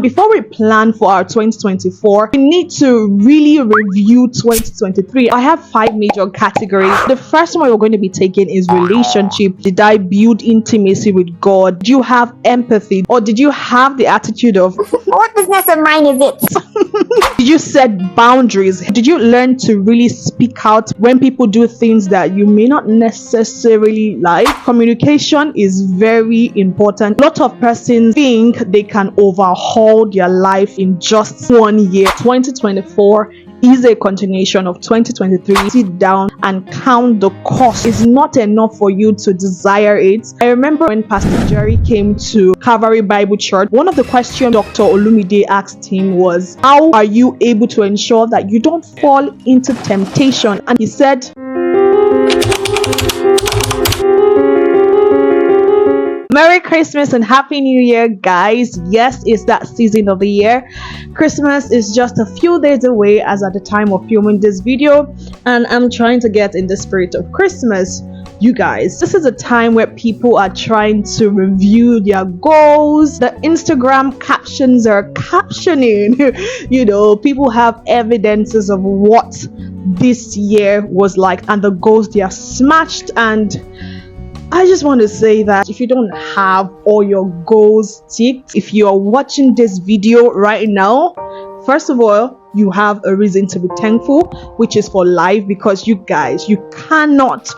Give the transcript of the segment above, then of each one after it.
Before we plan for our 2024, we need to really review 2023. I have 5 major categories. The first one we're going to be taking is relationship. Did I build intimacy with God? Did you have empathy? Or did you have the attitude of, what business of mine is it? Did you set boundaries? Did you learn to really speak out when people do things that you may not necessarily like? Communication is very important. A lot of persons think they can overhaul their life in just 1 year. 2024 is a continuation of 2023. Sit down and count the cost. It's not enough for you to desire it. I remember when Pastor Jerry came to Calvary Bible Church, one of the questions Dr. Olumide asked him was, how are you able to ensure that you don't fall into temptation? And he said, Merry Christmas and Happy New Year, guys. Yes, it's that season of the year. Christmas is just a few days away as at the time of filming this video, and I'm trying to get in the spirit of Christmas. You guys, this is a time where people are trying to review their goals. The Instagram captions are captioning. People have evidences of what this year was like and the goals they have smashed. And I just want to say that if you don't have all your goals ticked, if you are watching this video right now, first of all, you have a reason to be thankful, which is for life, because you guys, you cannot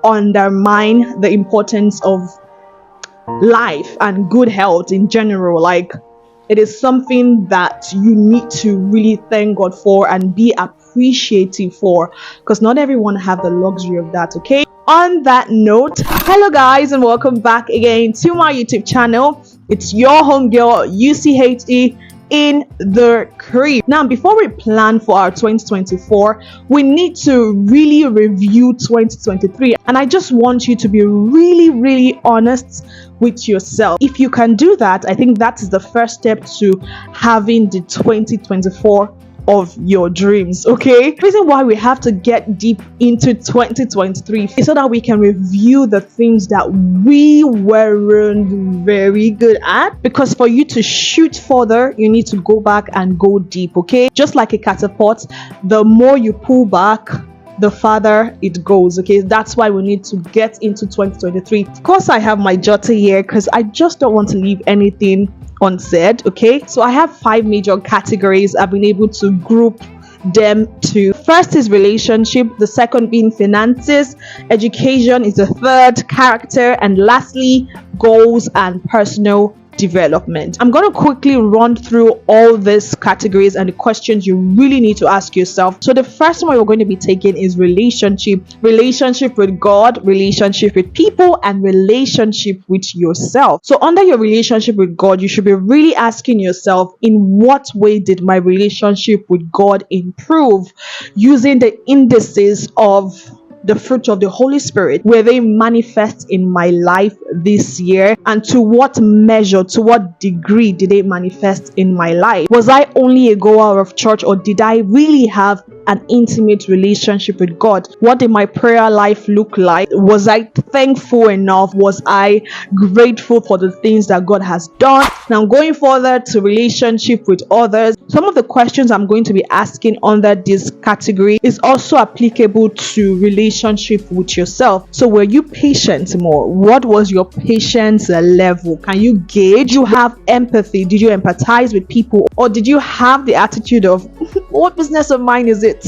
undermine the importance of life and good health in general. Like, it is something that you need to really thank God for and be appreciative for, because not everyone have the luxury of that. Okay, on that note, hello guys and welcome back again to my YouTube channel. It's your homegirl UCHE in the crib. Now, before we plan for our 2024, we need to really review 2023, and I just want you to be really honest with yourself. If you can do that, I think that is the first step to having the 2024 of your dreams. Okay, the reason why we have to get deep into 2023 is so that we can review the things that we weren't very good at, because for you to shoot further, you need to go back and go deep. Okay, just like a catapult, the more you pull back, the farther it goes. Okay, that's why we need to get into 2023. Of course, I have my jotter here because I just don't want to leave anything unsaid. Okay, so I have 5 major categories. I've been able to group them to. First is relationship, the second being finances, education is the third, character, and lastly goals and personal development. I'm going to quickly run through all these categories and the questions you really need to ask yourself. So the first one we're going to be taking is relationship with God, relationship with people, and relationship with yourself. So under your relationship with God, you should be really asking yourself, in what way did my relationship with God improve? Using the indices of the fruit of the Holy Spirit, were they manifest in my life this year? And to what measure, to what degree did they manifest in my life? Was I only a goer of church, or did I really have an intimate relationship with God? What did my prayer life look like? Was I thankful enough? Was I grateful for the things that God has done? Now, going further to relationship with others, some of the questions I'm going to be asking under this category is also applicable to relationship with yourself. So were you patient more? What was your patience level? Can you gauge? Did you have empathy? Did you empathize with people? Or did you have the attitude of, what business of mine is it?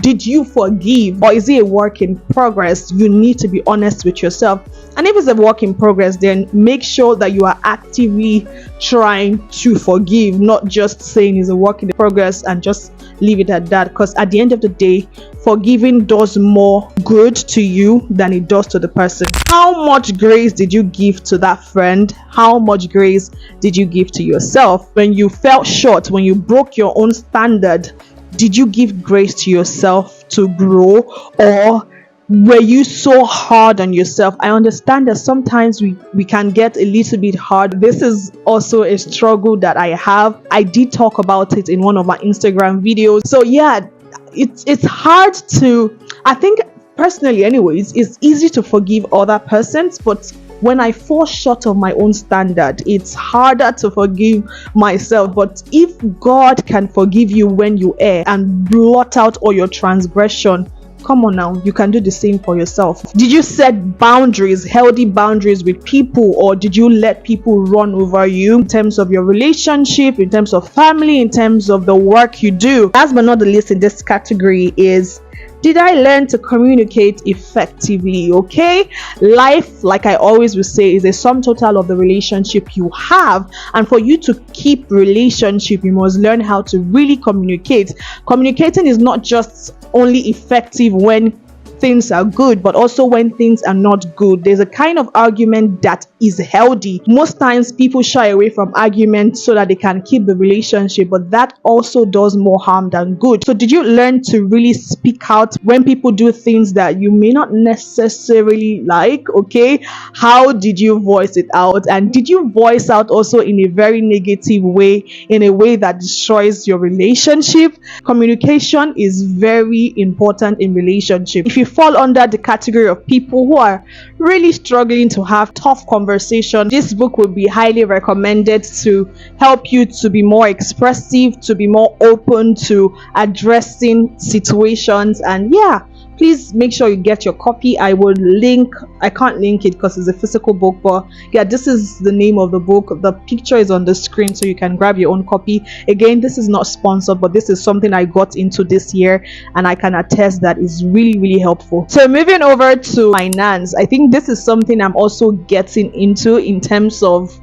Did you forgive, or is it a work in progress? You need to be honest with yourself. And if it's a work in progress, then make sure that you are actively trying to forgive, not just saying it's a work in progress and just leave it at that. Because at the end of the day, forgiving does more good to you than it does to the person. How much grace did you give to that friend? How much grace did you give to yourself? When you fell short, when you broke your own standard, did you give grace to yourself to grow, or were you so hard on yourself? I understand that sometimes we can get a little bit hard. This is also a struggle that I have. I did talk about it in one of my Instagram videos. So yeah, it's hard to, I think personally anyways, it's easy to forgive other persons, but when I fall short of my own standard, it's harder to forgive myself. But if God can forgive you when you err and blot out all your transgression, come on now, you can do the same for yourself. Did you set boundaries, healthy boundaries with people, or did you let people run over you in terms of your relationship, in terms of family, in terms of the work you do? Last but not the least in this category is, did I learn to communicate effectively? Okay, life, like I always will say, is a sum total of the relationship you have, and for you to keep relationship, you must learn how to really communicate. Communicating is not just only effective when things are good, but also when things are not good. There's a kind of argument that is healthy. Most times people shy away from arguments so that they can keep the relationship, but that also does more harm than good. So did you learn to really speak out when people do things that you may not necessarily like? Okay, how did you voice it out? And did you voice out also in a very negative way, in a way that destroys your relationship? Communication is very important in relationship. If you fall under the category of people who are really struggling to have tough conversations, this book would be highly recommended to help you to be more expressive, to be more open to addressing situations. And yeah, please make sure you get your copy. I can't link it because it's a physical book, but yeah, this is the name of the book. The picture is on the screen, so you can grab your own copy. Again, this is not sponsored, but this is something I got into this year, and I can attest that is really helpful. So moving over to finance, I think this is something I'm also getting into in terms of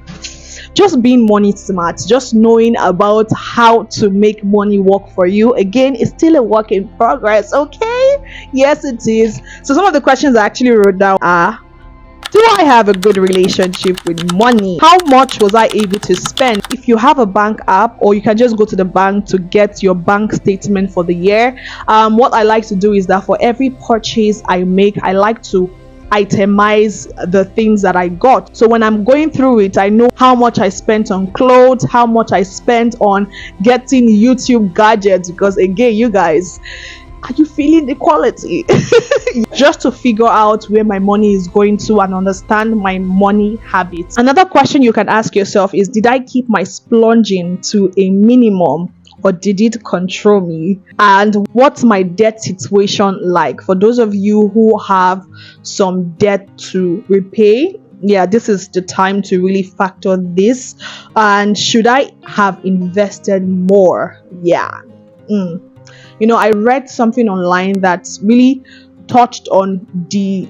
just being money smart, just knowing about how to make money work for you. Again, it's still a work in progress, okay? Yes, it is. So some of the questions I actually wrote down are, do I have a good relationship with money? How much was I able to spend? If you have a bank app, or you can just go to the bank to get your bank statement for the year, what I like to do is that for every purchase I make, I like to itemize the things that I got. So when I'm going through it, I know how much I spent on clothes, how much I spent on getting YouTube gadgets, because again, you guys, are you feeling the quality? Just to figure out where my money is going to and understand my money habits. Another question you can ask yourself is, did I keep my splurging to a minimum, or did it control me? And what's my debt situation like? For those of you who have some debt to repay, yeah, this is the time to really factor this. And should I have invested more? Yeah. I read something online that really touched on the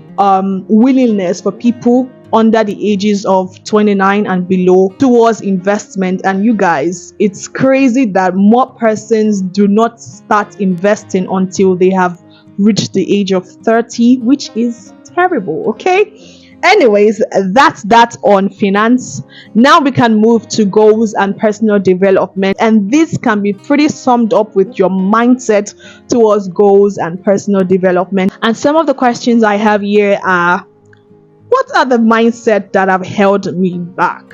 willingness for people under the ages of 29 and below towards investment. And you guys, it's crazy that more persons do not start investing until they have reached the age of 30, which is terrible. Okay, anyways, that's that on finance. Now we can move to goals and personal development, and this can be pretty summed up with your mindset towards goals and personal development. And some of the questions I have here are, what are the mindset that have held me back?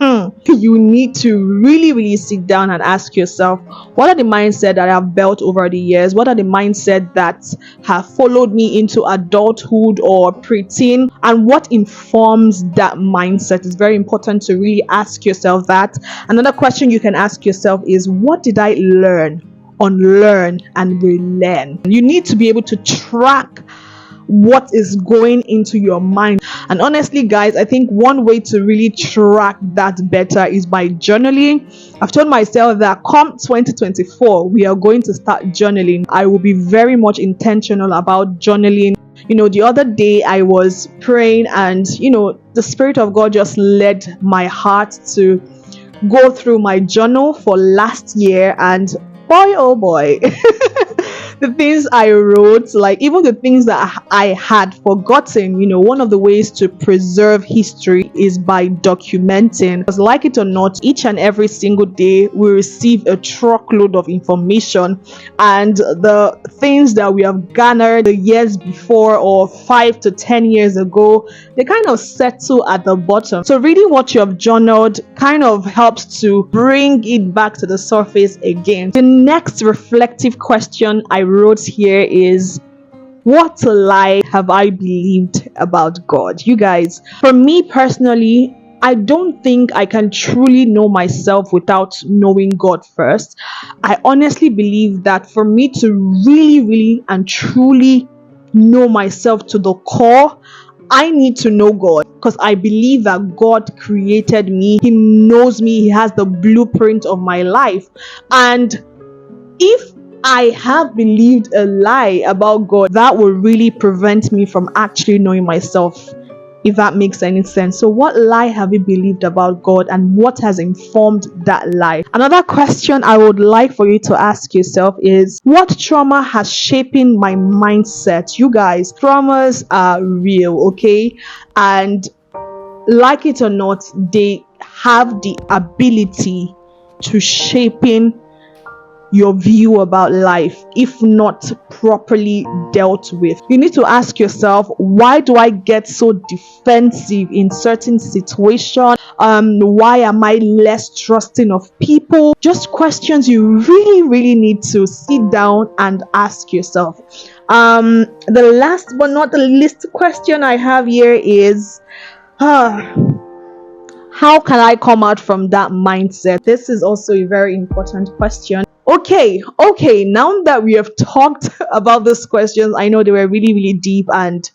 You need to really sit down and ask yourself, what are the mindset that I've built over the years? What are the mindset that have followed me into adulthood or preteen? And what informs that mindset? It's very important to really ask yourself that. Another question you can ask yourself is, what did I learn, unlearn, and relearn? You need to be able to track what is going into your mind. And honestly, guys, I think one way to really track that better is by journaling. I've told myself that come 2024, we are going to start journaling. I will be very much intentional about journaling. The other day I was praying, and the Spirit of God just led my heart to go through my journal for last year, and boy oh boy the things I wrote, like even the things that I had forgotten. One of the ways to preserve history is by documenting. Because like it or not, each and every single day we receive a truckload of information, and the things that we have garnered the years before or 5 to 10 years ago, they kind of settle at the bottom. So reading what you have journaled kind of helps to bring it back to the surface again. The next reflective question I wrote here is, What lie have I believed about God? You guys, for me personally, I don't think I can truly know myself without knowing God first. I honestly believe that for me to really, really, and truly know myself to the core, I need to know God, because I believe that God created me. He knows me. He has the blueprint of my life. And if I have believed a lie about God, that will really prevent me from actually knowing myself, if that makes any sense. So, what lie have you believed about God, and what has informed that lie? Another question I would like for you to ask yourself is, what trauma has shaping my mindset? You guys, traumas are real, okay? And like it or not, they have the ability to shaping your view about life if not properly dealt with. You need to ask yourself, why do I get so defensive in certain situations? Why am I less trusting of people? Just questions you really need to sit down and ask yourself. The last but not the least question I have here is, how can I come out from that mindset? This is also a very important question. Okay, now that we have talked about these questions, I know they were really deep, and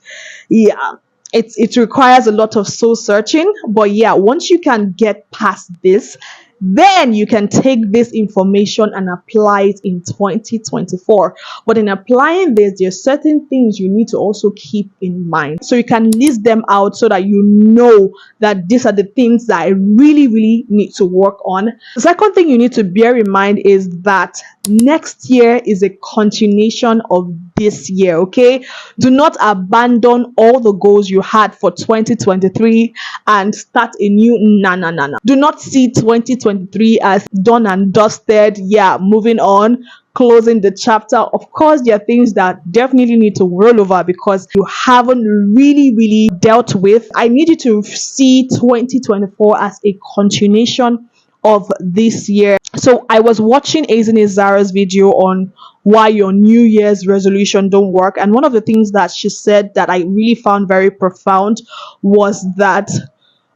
yeah, it requires a lot of soul searching. But yeah, once you can get past this, then you can take this information and apply it in 2024. But in applying this, there are certain things you need to also keep in mind, so you can list them out so that you know that these are the things that I really need to work on. The second thing you need to bear in mind is that next year is a continuation of this year. Okay, do not abandon all the goals you had for 2023 and start a new. No. Do not see 2023 as done and dusted. Yeah, moving on, closing the chapter. Of course, there are things that definitely need to roll over because you haven't really dealt with. I need you to see 2024 as a continuation of this year. So I was watching Azine Zara's video on why your New Year's resolution don't work, and one of the things that she said that I really found very profound was that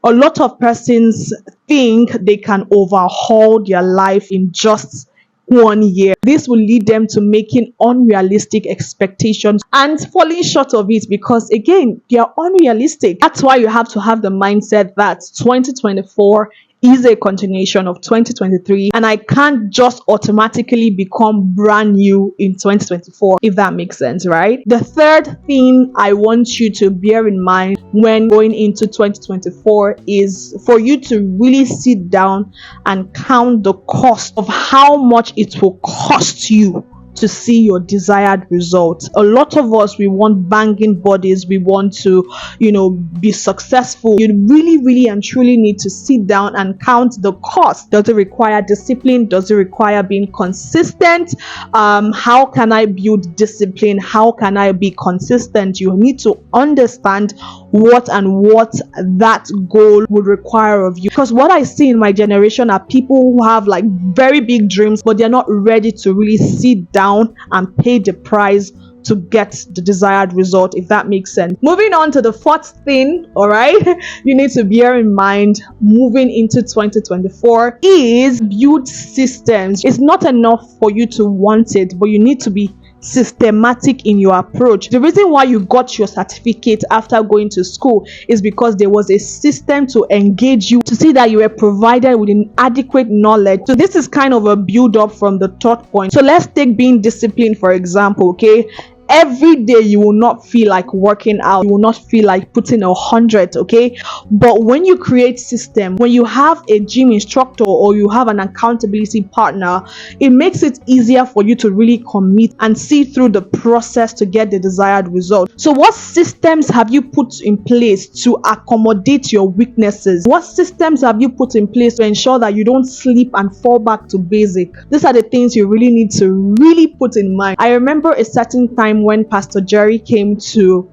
a lot of persons think they can overhaul their life in just 1 year. This will lead them to making unrealistic expectations and falling short of it, because again, they are unrealistic. That's why you have to have the mindset that 2024 is a continuation of 2023, and I can't just automatically become brand new in 2024, if that makes sense, right? The third thing I want you to bear in mind when going into 2024 is for you to really sit down and count the cost of how much it will cost you to see your desired results. A lot of us, we want banging bodies, we want to, be successful. You really and truly need to sit down and count the cost. Does it require discipline? Does it require being consistent? How can I build discipline? How can I be consistent? You need to understand what that goal would require of you, because what I see in my generation are people who have like very big dreams, but they're not ready to really sit down and pay the price to get the desired result, if that makes sense. Moving on to the fourth thing, all right, you need to bear in mind moving into 2024 is build systems. It's not enough for you to want it, but you need to be systematic in your approach. The reason why you got your certificate after going to school is because there was a system to engage you, to see that you were provided with an adequate knowledge. So this is kind of a build up from the third point. So let's take being disciplined for example. Okay, every day you will not feel like working out, you will not feel like putting 100, okay? But when you create system, when you have a gym instructor or you have an accountability partner, it makes it easier for you to really commit and see through the process to get the desired result. So what systems have you put in place to accommodate your weaknesses? What systems have you put in place to ensure that you don't slip and fall back to basic? These are the things you really need to really put in mind. I remember a certain time when Pastor Jerry came to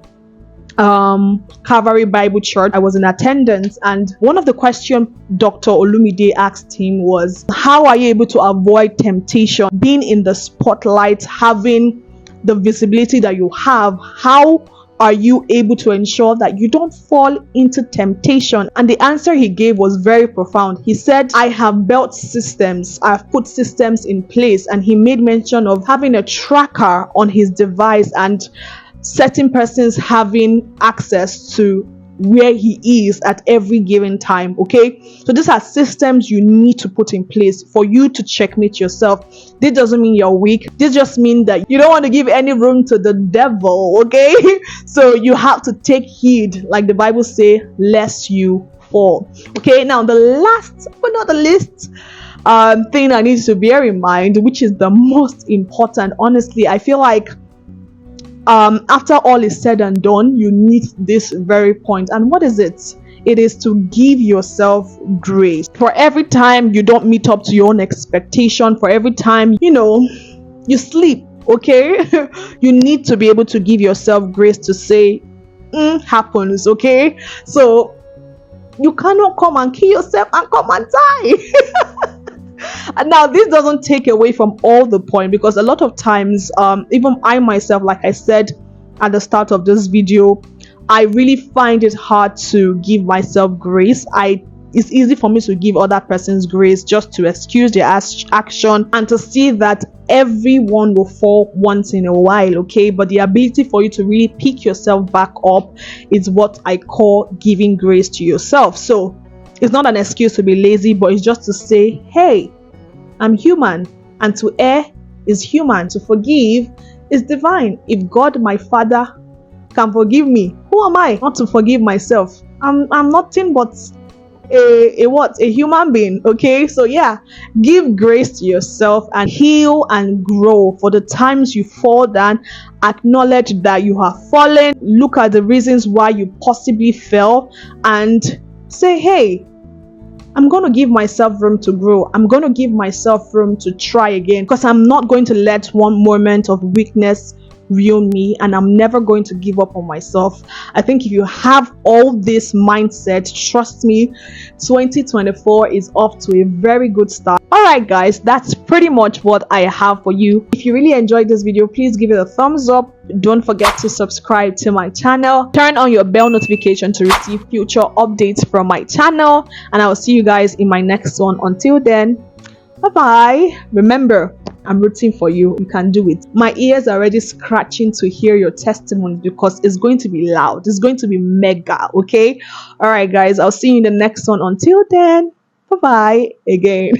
Calvary Bible Church. I was in attendance, and one of the questions Dr. Olumide asked him was, how are you able to avoid temptation, being in the spotlight, having the visibility that you have, how are you able to ensure that you don't fall into temptation? And the answer he gave was very profound. He said, I have built systems, I've put systems in place. And he made mention of having a tracker on his device and certain persons having access to where he is at every given time. Okay, so these are systems you need to put in place for you to checkmate yourself. This doesn't mean you're weak. This just means that you don't want to give any room to the devil. Okay, so you have to take heed, like the Bible say, lest you fall. Okay, now the last but not the least thing I need to bear in mind, which is the most important, honestly, I feel like after all is said and done, you need this very point. And what is it? It is to give yourself grace. For every time you don't meet up to your own expectation, for every time, you sleep, okay? You need to be able to give yourself grace to say, happens, okay? So you cannot come and kill yourself and come and die. And now this doesn't take away from all the point, because a lot of times even I myself, like I said at the start of this video, I really find it hard to give myself grace. It's easy for me to give other persons grace just to excuse their action and to see that everyone will fall once in a while, okay? But the ability for you to really pick yourself back up is what I call giving grace to yourself. So it's not an excuse to be lazy, but it's just to say, hey, I'm human, and to err is human. To forgive is divine. If God, my Father, can forgive me, who am I not to forgive myself? I'm nothing but a human being, okay? So yeah, give grace to yourself and heal and grow. For the times you fall down, acknowledge that you have fallen. Look at the reasons why you possibly fell and say, hey, I'm going to give myself room to grow. I'm going to give myself room to try again, because I'm not going to let one moment of weakness ruin me, and I'm never going to give up on myself. I think if you have all this mindset, trust me, 2024 is off to a very good start. Alright guys, that's pretty much what I have for you. If you really enjoyed this video, please give it a thumbs up. Don't forget to subscribe to my channel. Turn on your bell notification to receive future updates from my channel, and I will see you guys in my next one. Until then, bye bye. Remember, I'm rooting for you. You can do it. My ears are already scratching to hear your testimony, because it's going to be loud. It's going to be mega, okay? All right, guys. I'll see you in the next one. Until then, bye-bye again.